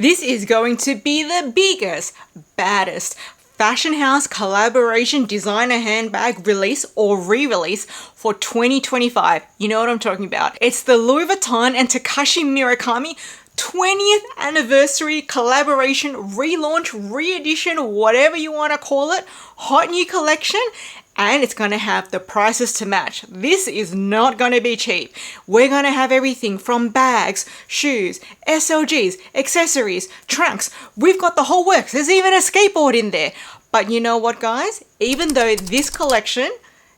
This is going to be the biggest, baddest fashion house collaboration designer handbag release or re-release for 2025. You know what I'm talking about. It's the Louis Vuitton and Takashi Murakami 20th anniversary collaboration, relaunch, re-edition, whatever you want to call it, hot new collection. And it's going to have the prices to match. This is not going to be cheap. We're going to have everything from bags, shoes, SLGs, accessories, trunks. We've got the whole works. There's even a skateboard in there. But you know what, guys? Even though this collection,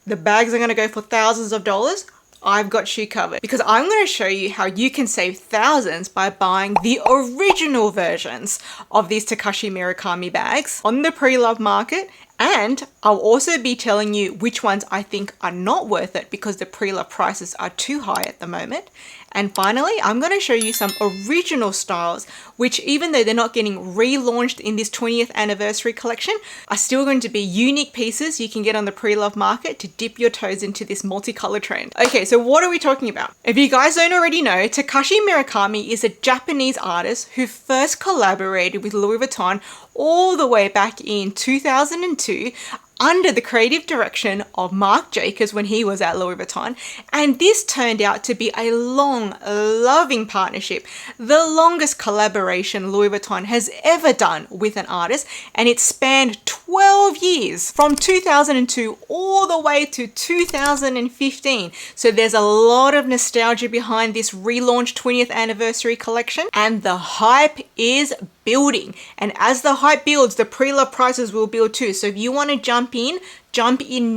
the bags are going to go for thousands of dollars, I've got you covered, because I'm going to show you how you can save thousands by buying the original versions of these Takashi Murakami bags on the pre-loved market. And I'll also be telling you which ones I think are not worth it because the pre-loved prices are too high at the moment. And finally, I'm going to show you some original styles, which even though they're not getting relaunched in this 20th anniversary collection, are still going to be unique pieces you can get on the pre-loved market to dip your toes into this multicolor trend. Okay, so what are we talking about? If you guys don't already know, Takashi Murakami is a Japanese artist who first collaborated with Louis Vuitton all the way back in 2002 under the creative direction of Marc Jacobs when he was at Louis Vuitton. And this turned out to be a long, loving partnership, the longest collaboration Louis Vuitton has ever done with an artist, and it spanned 12 years from 2002 all the way to 2015. So there's a lot of nostalgia behind this relaunched 20th anniversary collection, and the hype is building. And as the hype builds, the pre-love prices will build too. So if you want to jump in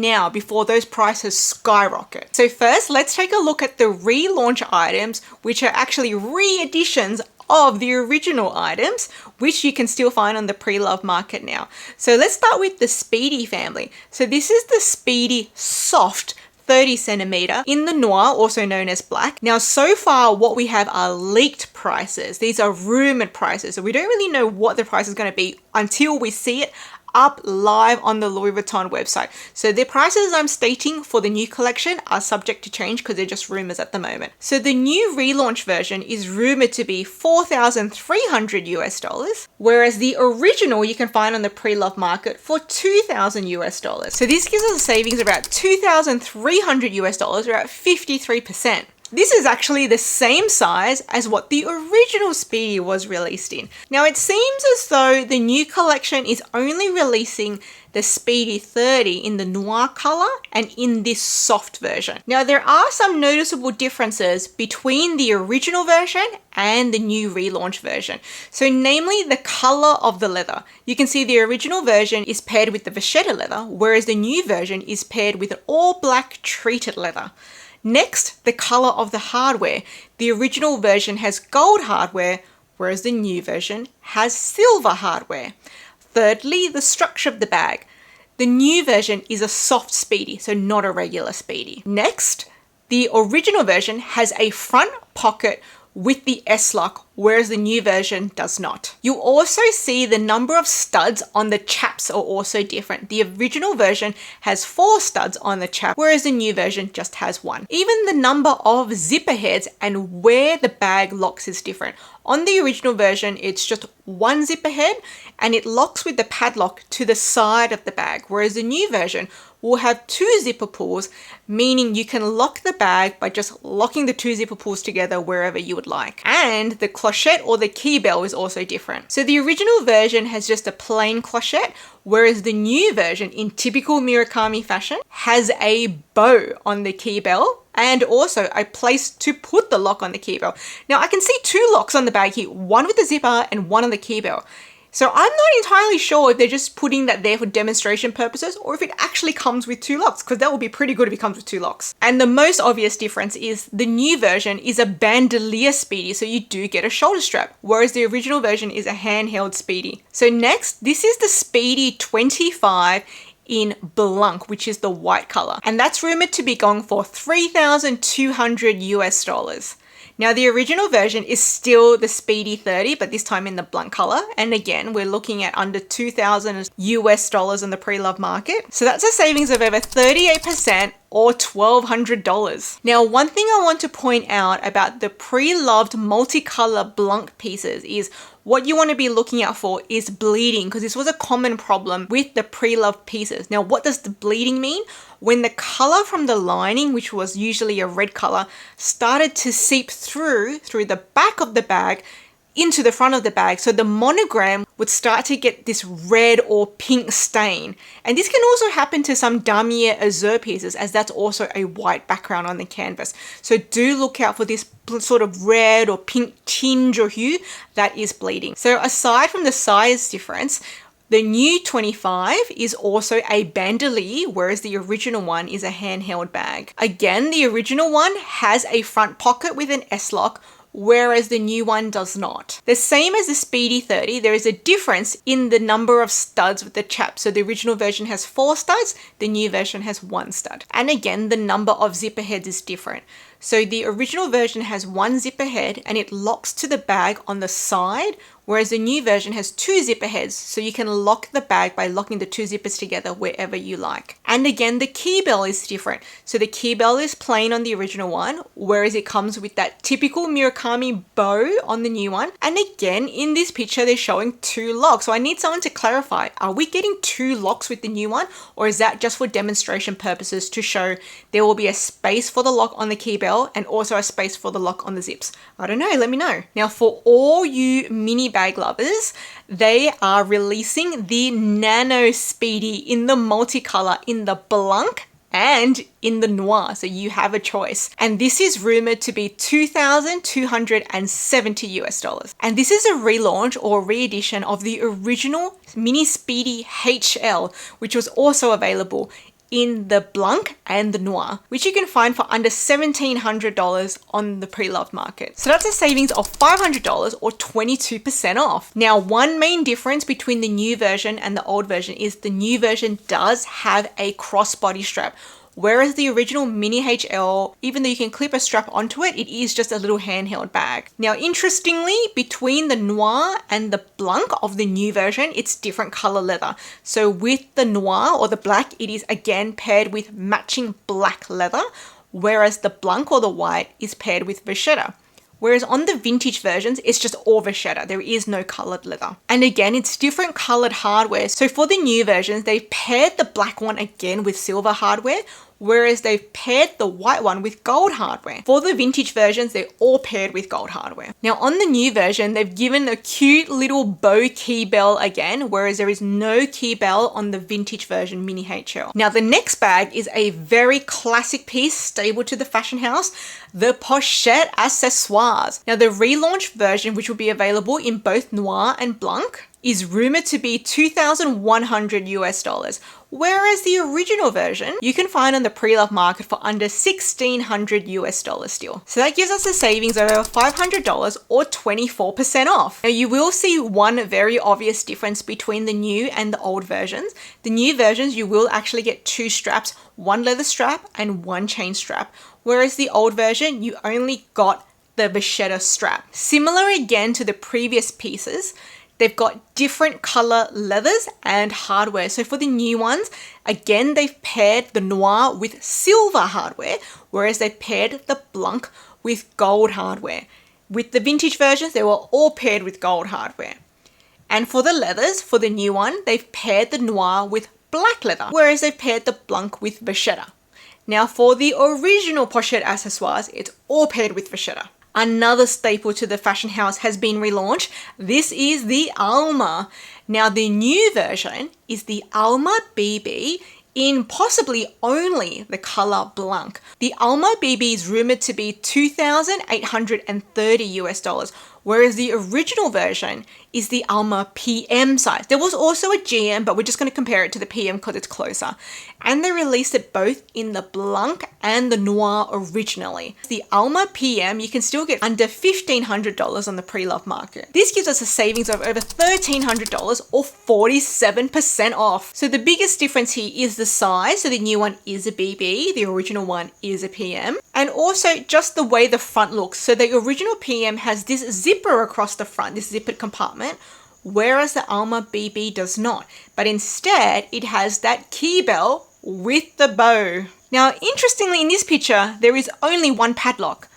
now before those prices skyrocket. So first, let's take a look at the relaunch items, which are actually re-editions of the original items, which you can still find on the pre-love market now. So let's start with the Speedy family. So this is the Speedy Soft 30 centimeter in the noir, also known as black. Now, so far what we have are leaked prices. These are rumored prices. So we don't really know what the price is going to be until we see it up live on the Louis Vuitton website. So the prices I'm stating for the new collection are subject to change because they're just rumors at the moment. So the new relaunch version is rumored to be $4,300 US, whereas the original you can find on the pre-love market for $2,000 US. So this gives us a savings of about $2,300 US, or about 53%. This is actually the same size as what the original Speedy was released in. Now, it seems as though the new collection is only releasing the Speedy 30 in the noir color and in this soft version. Now, there are some noticeable differences between the original version and the new relaunch version. So namely the color of the leather. You can see the original version is paired with the vachetta leather, whereas the new version is paired with an all black treated leather. Next, the color of the hardware. The original version has gold hardware, whereas the new version has silver hardware. Thirdly, the structure of the bag. The new version is a soft Speedy, so not a regular Speedy. Next, the original version has a front pocket with the S-lock, whereas the new version does not. You also see the number of studs on the chaps are also different. The original version has 4 studs on the chap, whereas the new version just has 1. Even the number of zipper heads and where the bag locks is different. On the original version, it's just 1 zipper head and it locks with the padlock to the side of the bag, whereas the new version will have 2 zipper pulls, meaning you can lock the bag by just locking the 2 zipper pulls together wherever you would like. And the clochette or the key bell is also different. So the original version has just a plain clochette, whereas the new version, in typical Murakami fashion, has a bow on the key bell and also a place to put the lock on the key bell. Now, I can see 2 locks on the bag here, one with the zipper and one on the key bell. So I'm not entirely sure if they're just putting that there for demonstration purposes or if it actually comes with 2 locks, because that would be pretty good if it comes with 2 locks. And the most obvious difference is the new version is a bandolier Speedy, so you do get a shoulder strap, whereas the original version is a handheld Speedy. So next, this is the Speedy 25 in Blanc, which is the white color. And that's rumored to be going for $3,200 US. Now, the original version is still the Speedy 30, but this time in the Blanc color. And again, we're looking at under $2,000 US on the pre-love market. So that's a savings of over 38%, or $1,200. Now, one thing I want to point out about the pre-loved multicolor blanc pieces is what you want to be looking out for is bleeding, because this was a common problem with the pre-loved pieces. Now, what does the bleeding mean? When the color from the lining, which was usually a red color, started to seep through the back of the bag into the front of the bag, so the monogram would start to get this red or pink stain. And this can also happen to some damier azur pieces, as that's also a white background on the canvas. So do look out for this sort of red or pink tinge or hue that is bleeding. So aside from the size difference, the new 25 is also a bandolier, whereas the original one is a handheld bag. Again, the original one has a front pocket with an S-lock, whereas the new one does not. The same as the Speedy 30, there is a difference in the number of studs with the chap. So the original version has 4 studs, the new version has 1 stud. And again, the number of zipper heads is different. So the original version has 1 zipper head and it locks to the bag on the side, whereas the new version has 2 zipper heads, so you can lock the bag by locking the 2 zippers together wherever you like. And again, the key bell is different. So the key bell is plain on the original one, whereas it comes with that typical Murakami bow on the new one. And again, in this picture, they're showing 2 locks. So I need someone to clarify, are we getting 2 locks with the new one, or is that just for demonstration purposes to show there will be a space for the lock on the key bell and also a space for the lock on the zips? I don't know, let me know. Now, for all you mini bag lovers, they are releasing the Nano Speedy in the multicolor, in the blanc and in the noir, so you have a choice. And this is rumored to be $2,270 US. And this is a relaunch or re-edition of the original Mini Speedy HL, which was also available in the blanc and the noir, which you can find for under $1,700 on the pre-loved market. So that's a savings of $500 or 22% off. Now, one main difference between the new version and the old version is the new version does have a crossbody strap, whereas the original Mini HL, even though you can clip a strap onto it, it is just a little handheld bag. Now, interestingly, between the noir and the blanc of the new version, it's different color leather. So with the noir or the black, it is again paired with matching black leather, whereas the blanc or the white is paired with vachetta. Whereas on the vintage versions, it's just all vachetta. There is no colored leather. And again, it's different colored hardware. So for the new versions, they've paired the black one again with silver hardware, whereas they've paired the white one with gold hardware. For the vintage versions, they're all paired with gold hardware. Now on the new version, they've given a cute little bow key bell again, whereas there is no key bell on the vintage version Mini HL. Now the next bag is a very classic piece stable to the fashion house, the Pochette Accessoires. Now the relaunched version, which will be available in both noir and blanc, is rumored to be $2,100 US, whereas the original version you can find on the pre-loved market for under $1,600 US still. So that gives us a savings of over $500 or 24% off. Now you will see one very obvious difference between the new and the old versions. The new versions, you will actually get 2 straps, 1 leather strap and 1 chain strap, whereas the old version, you only got the vachetta strap. Similar again to the previous pieces, they've got different color leathers and hardware. So for the new ones, again, they've paired the noir with silver hardware, whereas they paired the blanc with gold hardware. With the vintage versions, they were all paired with gold hardware. And for the leathers, for the new one, they've paired the noir with black leather, whereas they've paired the blanc with vachetta. Now for the original Pochette Accessoires, it's all paired with vachetta. Another staple to the fashion house has been relaunched. This is the Alma. Now the new version is the Alma BB in possibly only the color blanc. The Alma BB is rumored to be $2,830 US, whereas the original version is the Alma PM size. There was also a GM, but we're just going to compare it to the PM because it's closer. And they released it both in the blanc and the noir originally. The Alma PM, you can still get under $1,500 on the pre-loved market. This gives us a savings of over $1,300 or 47% off. So the biggest difference here is the size. So the new one is a BB, the original one is a PM. And also just the way the front looks. So the original PM has this zipper across the front, this zippered compartment, whereas the Alma BB does not. But instead, it has that key bell with the bow. Now, interestingly, in this picture, there is only one padlock,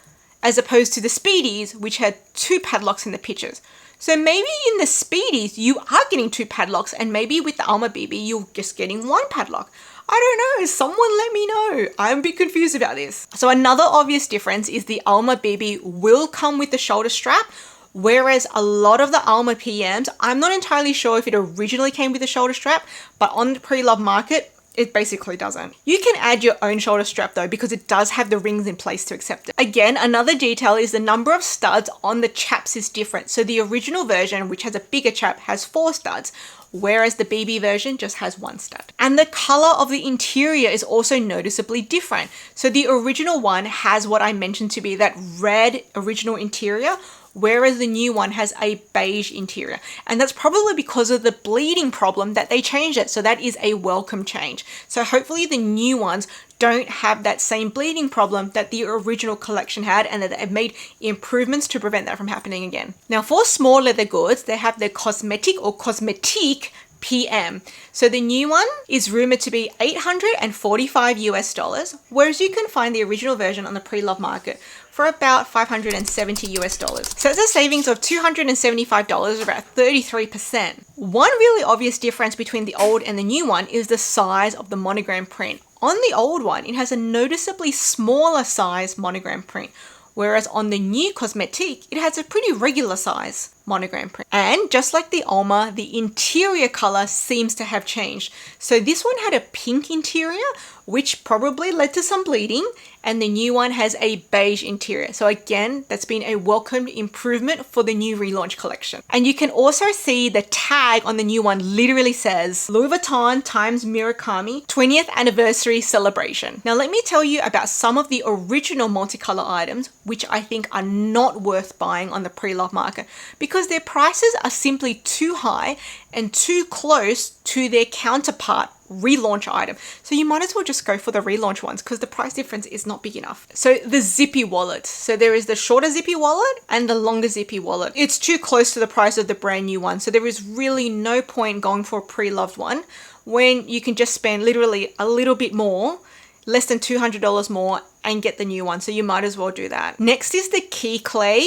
as opposed to the Speedies, which had 2 padlocks in the pictures. So maybe in the Speedies, you are getting 2 padlocks, and maybe with the Alma BB, you're just getting 1 padlock. I don't know, someone let me know. I'm a bit confused about this. So another obvious difference is the Alma BB will come with the shoulder strap, whereas a lot of the Alma PMs, I'm not entirely sure if it originally came with a shoulder strap, but on the pre-loved market, it basically doesn't. You can add your own shoulder strap though, because it does have the rings in place to accept it. Again, another detail is the number of studs on the chaps is different. So the original version, which has a bigger chap, has 4 studs, whereas the BB version just has 1 stud. And the color of the interior is also noticeably different. So the original one has what I mentioned to be that red original interior, whereas the new one has a beige interior. And that's probably because of the bleeding problem that they changed it. So that is a welcome change. So hopefully the new ones don't have that same bleeding problem that the original collection had, and that they've made improvements to prevent that from happening again. Now for small leather goods, they have the Cosmetic or Cosmetique PM. So the new one is rumored to be $845 US, whereas you can find the original version on the pre-loved market for about $570 US. So it's a savings of $275, about 33%. One really obvious difference between the old and the new one is the size of the monogram print. On the old one, it has a noticeably smaller size monogram print, whereas on the new Cosmetic, it has a pretty regular size monogram print. And just like the Alma, the interior color seems to have changed. So this one had a pink interior, which probably led to some bleeding, and the new one has a beige interior. So again, that's been a welcomed improvement for the new relaunch collection. And you can also see the tag on the new one literally says Louis Vuitton times Murakami 20th anniversary celebration. Now let me tell you about some of the original multicolor items, which I think are not worth buying on the pre-loved market, because their prices are simply too high and too close to their counterpart relaunch item. So you might as well just go for the relaunch ones, because the price difference is not big enough. So the zippy wallet. So there is the shorter zippy wallet and the longer zippy wallet. It's too close to the price of the brand new one. So there is really no point going for a pre-loved one when you can just spend literally a little bit more, less than $200 more, and get the new one. So you might as well do that. Next is the key clay.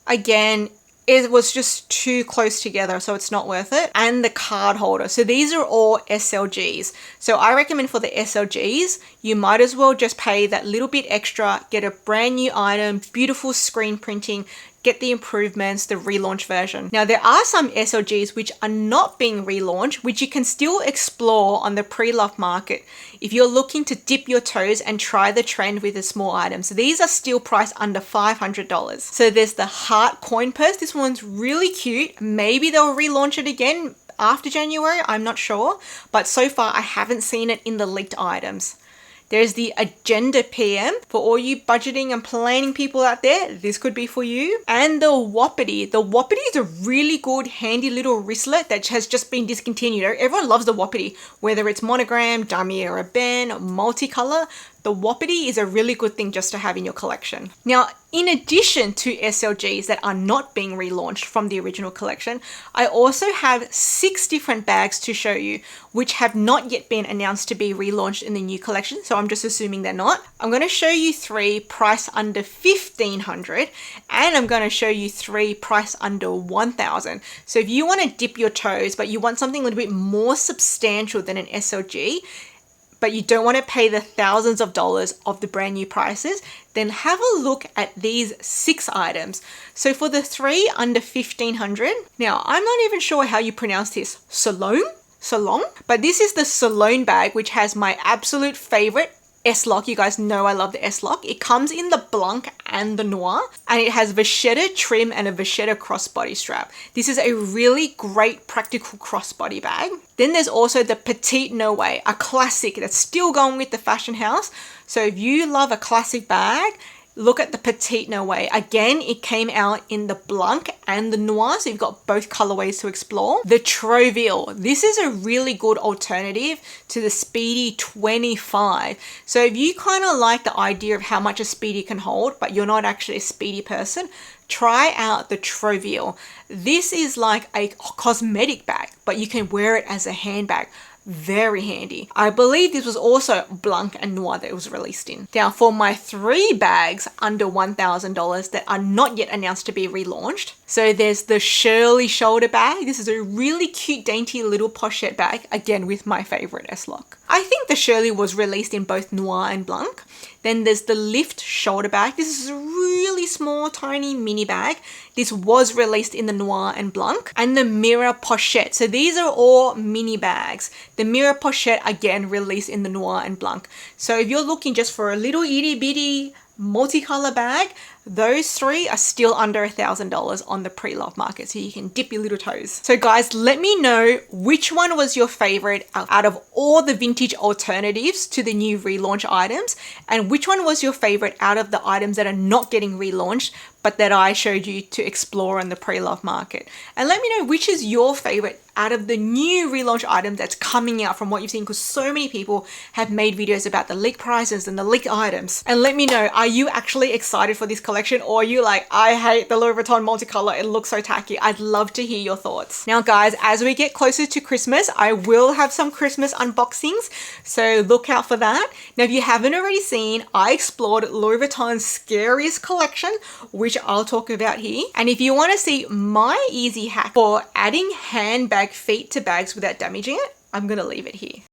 Again, it was just too close together, so it's not worth it. And the card holder. So these are all SLGs. So I recommend for the SLGs, you might as well just pay that little bit extra, get a brand new item, beautiful screen printing, get the improvements, the relaunch version. Now there are some SLGs which are not being relaunched, which you can still explore on the pre-loved market if you're looking to dip your toes and try the trend with the small items. So these are still priced under $500. So there's the heart coin purse. This one's really cute. Maybe they'll relaunch it again after January, I'm not sure, but so far I haven't seen it in the leaked items. There's the Agenda PM. For all you budgeting and planning people out there, this could be for you. And the Wapiti. The Wapiti is a really good handy little wristlet that has just been discontinued. Everyone loves the Wapiti, whether it's monogram, dummy or a band, multicolor. The Wapiti is a really good thing just to have in your collection. Now, in addition to SLGs that are not being relaunched from the original collection, I also have 6 different bags to show you, which have not yet been announced to be relaunched in the new collection. So I'm just assuming they're not. I'm going to show you 3 priced under $1,500, and I'm going to show you 3 priced under $1,000. So if you want to dip your toes, but you want something a little bit more substantial than an SLG, but you don't want to pay the thousands of dollars of the brand new prices, then have a look at these 6 items. So for the 3 under $1,500, now I'm not even sure how you pronounce this, Salon, but this is the Salon bag, which has my absolute favorite S-Lock. You guys know I love the S-Lock. It comes in the Blanc and the Noir, and it has vachetta trim and a vachetta crossbody strap. This is a really great practical crossbody bag. Then there's also the Petite No Way, a classic that's still going with the fashion house. So if you love a classic bag, look at the Petite No Way. Again, it came out in the Blanc and the Noir, so you've got both colorways to explore. The Troville. This is a really good alternative to the Speedy 25. So if you kind of like the idea of how much a Speedy can hold, but you're not actually a Speedy person, try out the Troville. This is like a cosmetic bag, but you can wear it as a handbag. very handy. I believe this was also Blanc and Noir that it was released in. Now for my 3 bags under $1,000 that are not yet announced to be relaunched. So there's the Shirley shoulder bag. This is a really cute, dainty little pochette bag, again with my favorite S-Lock. I think the Shirley was released in both Noir and Blanc. Then there's the Lift shoulder bag. This is a really small, tiny mini bag. This was released in the Noir and Blanc. And the Mirror Pochette. So these are all mini bags. The Mirror Pochette, again, released in the Noir and Blanc. So if you're looking just for a little itty bitty multicolor bag, those 3 are still under $1,000 on the pre-love market, so you can dip your little toes. So guys, let me know which one was your favorite out of all the vintage alternatives to the new relaunch items, and which one was your favorite out of the items that are not getting relaunched but that I showed you to explore on the pre-love market. And let me know which is your favorite out of the new relaunch item that's coming out from what you've seen, because so many people have made videos about the leak prices and the leak items. And let me know, are you actually excited for this collection, or are you like, I hate the Louis Vuitton multicolor, it looks so tacky? I'd love to hear your thoughts. Now guys, as we get closer to Christmas, I will have some Christmas unboxings, so look out for that. Now if you haven't already seen, I explored Louis Vuitton's scariest collection, which I'll talk about here. And if you want to see my easy hack for adding handbag feet to bags without damaging it, I'm gonna leave it here.